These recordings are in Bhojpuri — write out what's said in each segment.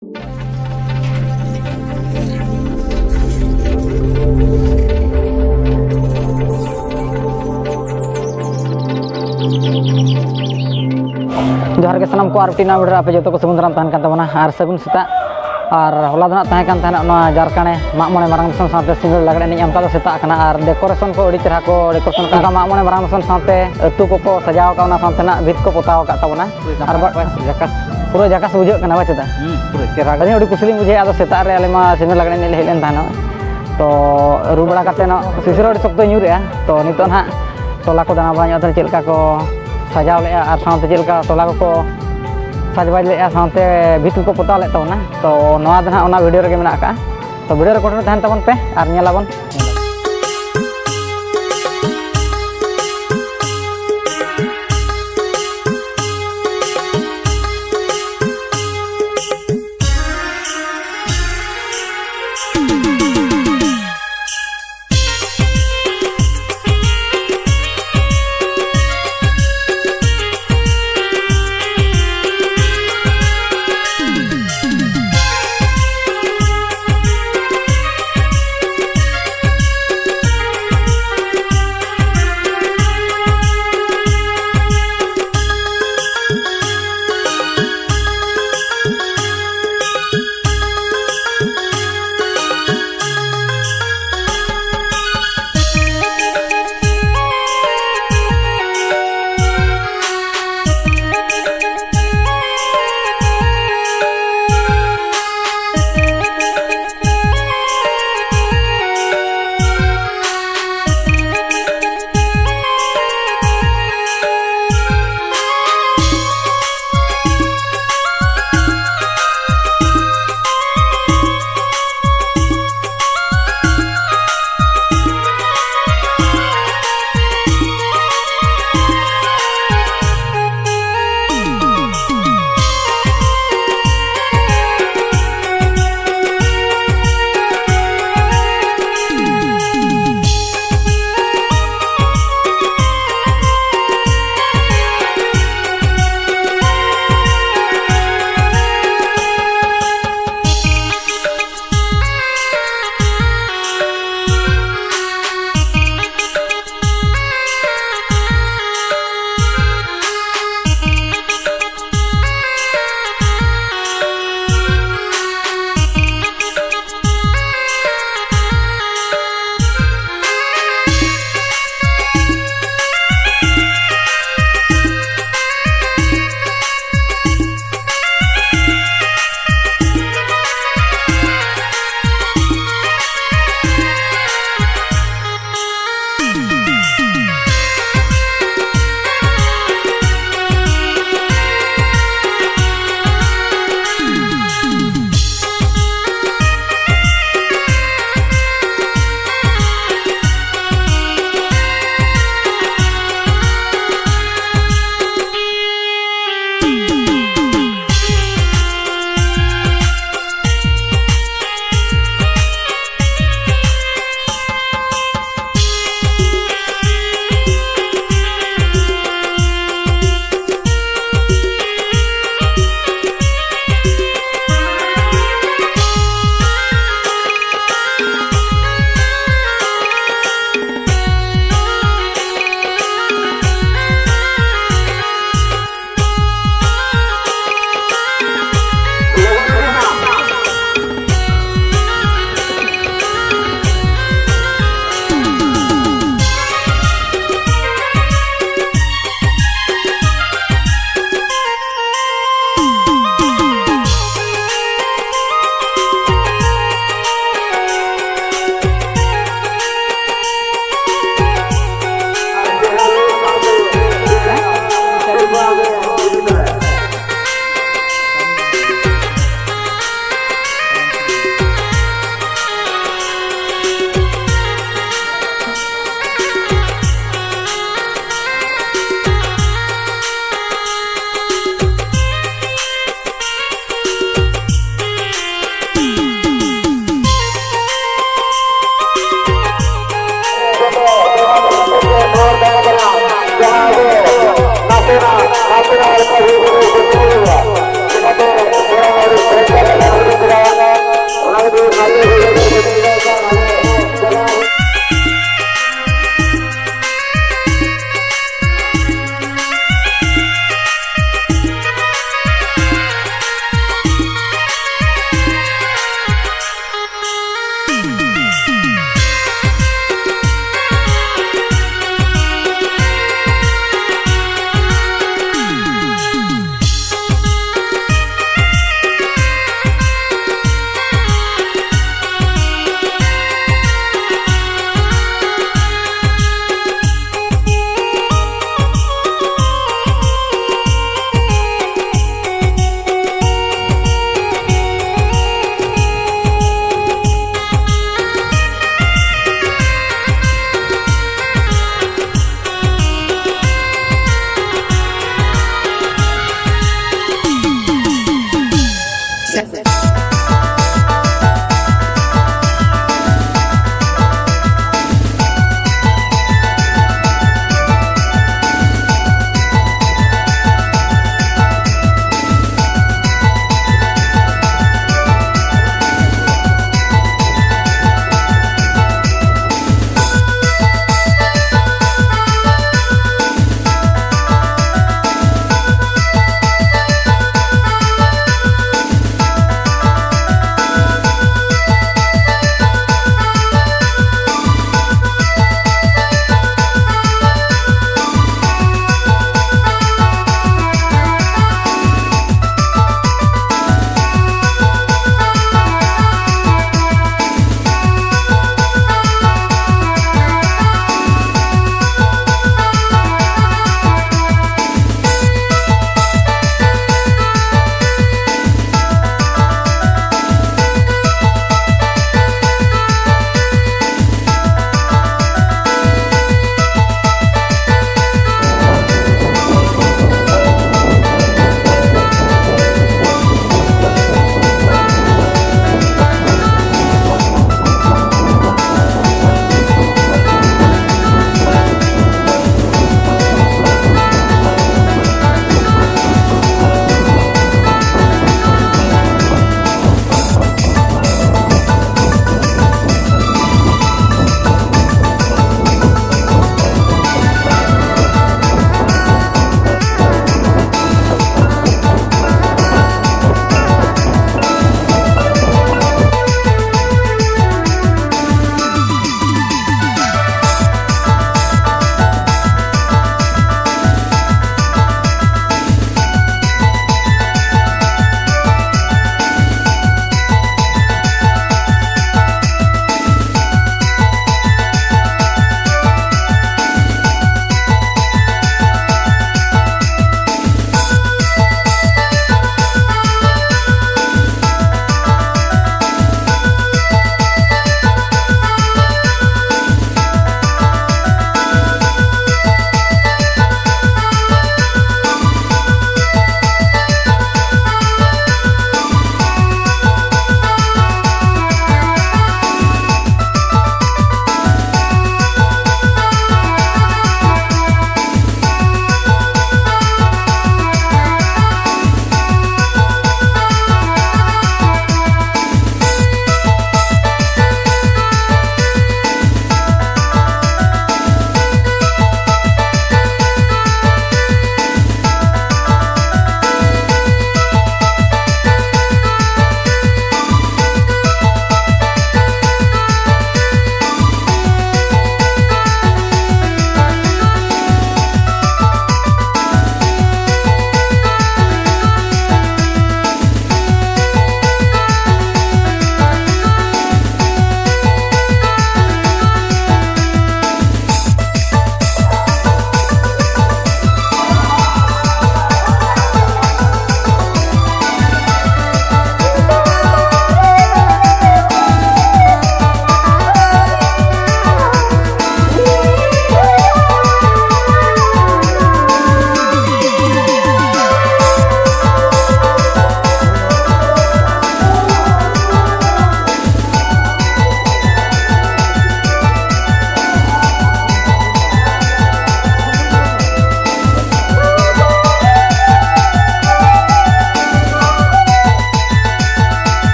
जोहार के सामान को आरटीना वीडियो आप जो को समुद्राम तहन कान तबना और सगुन सेता और होला दना तहन कान तहन ना जारकाने मागमणे मारंग दसन साथे सिंगल लागड़े नि आमता सेता kana और डेकोरेशन को अड़ी तरह को डेकोरेशन का मागमणे मारंग दसन साथे अतु को सजाव का साथे ना भित को पोताव का तबना और जकास पूरा जकास बुझो kana बा चेता पूरा चेहरा गनी अड़ी कुसली बुझे आदो सेता रे आले मा सिंगल लागड़े नि हेलेन थाना तो रुबड़ा काते ना सिसरो अड़ी सख्त ᱧᱩᱨᱮ तो नितो ना टोला को दाना बाña तो चेलका को सजाव ले और साथे चेलका टोला को सजबाज ले साथे भित को पोताव ले तबना तो नोआ दना ओना वीडियो रे मेना का तो वीडियो रे कोटन तहन तबन पे और नेलाबन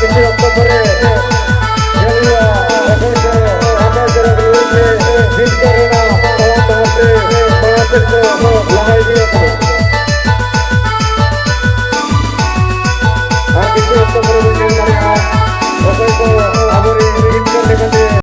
किसी वक्त पर जलिया अगर जो आधा जरा दूर से हिट करना तमाम से बड़ा तक लगाई दिया था किसी वक्त पर मुझे करना अगर को हमारे हिट करने का